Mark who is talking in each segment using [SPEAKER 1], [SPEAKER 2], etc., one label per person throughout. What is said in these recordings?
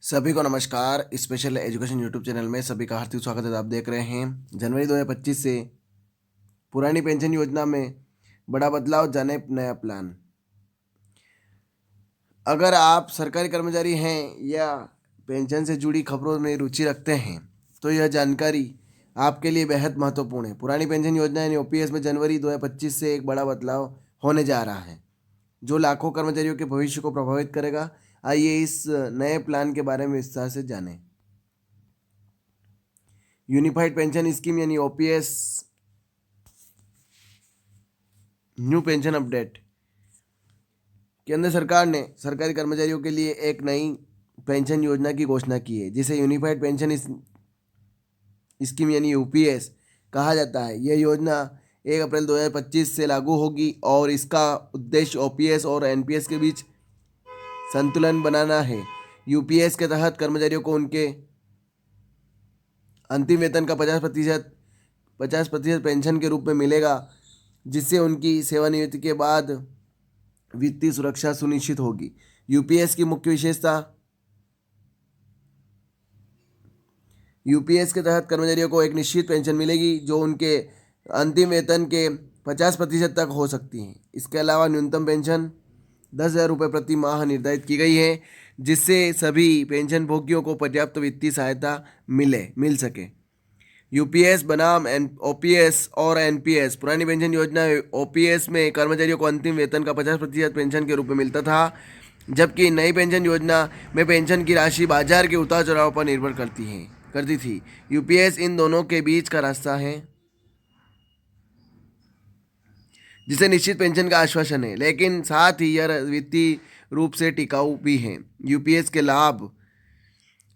[SPEAKER 1] सभी को नमस्कार। स्पेशल एजुकेशन यूट्यूब चैनल में सभी का हार्दिक स्वागत है। आप देख रहे हैं जनवरी 2025 से पुरानी पेंशन योजना में बड़ा बदलाव, जाने नया प्लान। अगर आप सरकारी कर्मचारी हैं या पेंशन से जुड़ी खबरों में रुचि रखते हैं तो यह जानकारी आपके लिए बेहद महत्वपूर्ण है। पुरानी पेंशन योजना यानी ओपीएस में जनवरी 2025 से एक बड़ा बदलाव होने जा रहा है जो लाखों कर्मचारियों के भविष्य को प्रभावित करेगा। आइए इस नए प्लान के बारे में विस्तार से जानें। यूनिफाइड पेंशन स्कीम यानी ओपीएस न्यू पेंशन अपडेट। केंद्र सरकार ने सरकारी कर्मचारियों के लिए एक नई पेंशन योजना की घोषणा की है जिसे यूनिफाइड पेंशन स्कीम यानी यूपीएस कहा जाता है। यह योजना 1 अप्रैल 2025 से लागू होगी और इसका उद्देश्य ओपीएस और एनपीएस के बीच संतुलन बनाना है। यूपीएस के तहत कर्मचारियों को उनके अंतिम वेतन का 50% पेंशन के रूप में मिलेगा, जिससे उनकी सेवानिवृत्ति के बाद वित्तीय सुरक्षा सुनिश्चित होगी। यूपीएस की मुख्य विशेषता। यूपीएस के तहत कर्मचारियों को एक निश्चित पेंशन मिलेगी जो उनके अंतिम वेतन के 50% तक हो सकती है। इसके अलावा न्यूनतम पेंशन 10,000 रुपये प्रति माह निर्धारित की गई है, जिससे सभी पेंशन भोगियों को पर्याप्त वित्तीय सहायता मिल सके। यूपीएस बनाम ओपीएस और एनपीएस। पुरानी पेंशन योजना ओपीएस में कर्मचारियों को अंतिम वेतन का 50% पेंशन के रूप में मिलता था, जबकि नई पेंशन योजना में पेंशन की राशि बाजार के उतार चढ़ाव पर निर्भर करती थी। यूपीएस इन दोनों के बीच का रास्ता है, जिसे निश्चित पेंशन का आश्वासन है, लेकिन साथ ही यह वित्तीय रूप से टिकाऊ भी है। यूपीएस के लाभ।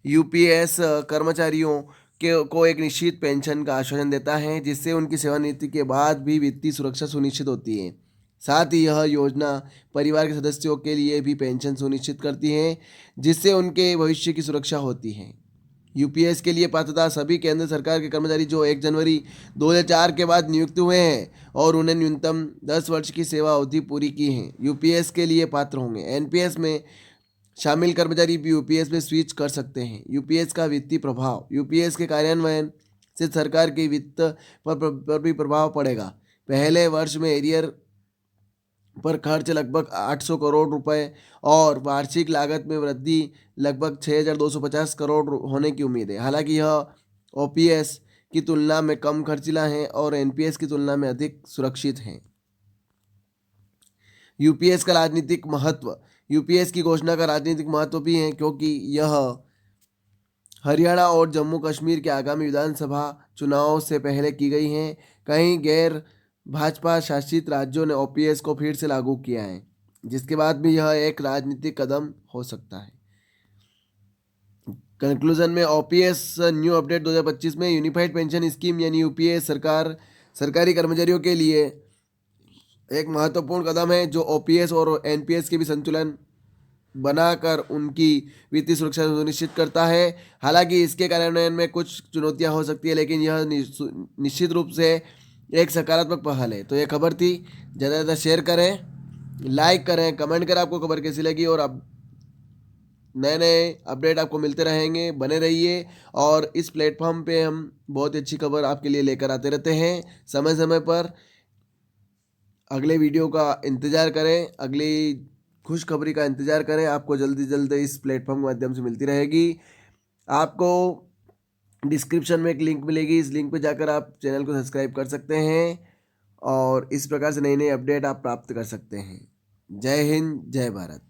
[SPEAKER 1] यूपीएस कर्मचारियों को एक निश्चित पेंशन का आश्वासन देता है, जिससे उनकी सेवानिवृत्ति के बाद भी वित्तीय सुरक्षा सुनिश्चित होती है। साथ ही यह योजना परिवार के सदस्यों के लिए भी पेंशन सुनिश्चित करती है, जिससे उनके भविष्य की सुरक्षा होती है। यूपीएस के लिए पात्रता। सभी केंद्र सरकार के कर्मचारी जो 1 जनवरी 2004 के बाद नियुक्त हुए हैं और उन्हें न्यूनतम 10 वर्ष की सेवा अवधि पूरी की है, यूपीएस के लिए पात्र होंगे। एनपीएस में शामिल कर्मचारी भी यूपीएस में स्विच कर सकते हैं। यूपीएस का वित्तीय प्रभाव। यूपीएस के कार्यान्वयन से सरकार के वित्त पर भी प्रभाव पड़ेगा। पहले वर्ष में एरियर पर खर्च लगभग 800 करोड़ रुपए और वार्षिक लागत में वृद्धि लगभग 6,250 करोड़ होने की उम्मीद है। हालांकि यह ओपीएस की तुलना में कम खर्चीला है और एनपीएस की तुलना में अधिक सुरक्षित है। यूपीएस का राजनीतिक महत्व। यूपीएस की घोषणा का राजनीतिक महत्व भी है, क्योंकि यह हरियाणा और जम्मू कश्मीर के आगामी विधानसभा चुनाव से पहले की गई है। कई गैर भाजपा शासित राज्यों ने ओपीएस को फिर से लागू किया है, जिसके बाद भी यह एक राजनीतिक कदम हो सकता है। कंक्लूजन में ओपीएस न्यू अपडेट 2025 में यूनिफाइड पेंशन स्कीम यानी यूपीएस सरकारी कर्मचारियों के लिए एक महत्वपूर्ण कदम है जो ओपीएस और एनपीएस के भी संतुलन बनाकर उनकी वित्तीय सुरक्षा सुनिश्चित करता है। हालांकि इसके कार्यान्वयन में कुछ चुनौतियां हो सकती है, लेकिन यह निश्चित रूप से एक सकारात्मक पहल है। तो ये खबर थी। ज़्यादा से ज़्यादा शेयर करें, लाइक करें, कमेंट करें आपको खबर कैसी लगी, और अब नए अपडेट आपको मिलते रहेंगे। बने रहिए, और इस प्लेटफॉर्म पे हम बहुत अच्छी खबर आपके लिए लेकर आते रहते हैं समय समय पर। अगले वीडियो का इंतज़ार करें, अगली खुशखबरी का इंतज़ार करें। आपको जल्दी जल्दी इस प्लेटफॉर्म के माध्यम से मिलती रहेगी। आपको डिस्क्रिप्शन में एक लिंक मिलेगी, इस लिंक पे जाकर आप चैनल को सब्सक्राइब कर सकते हैं और इस प्रकार से नई नई अपडेट आप प्राप्त कर सकते हैं। जय हिंद, जय भारत।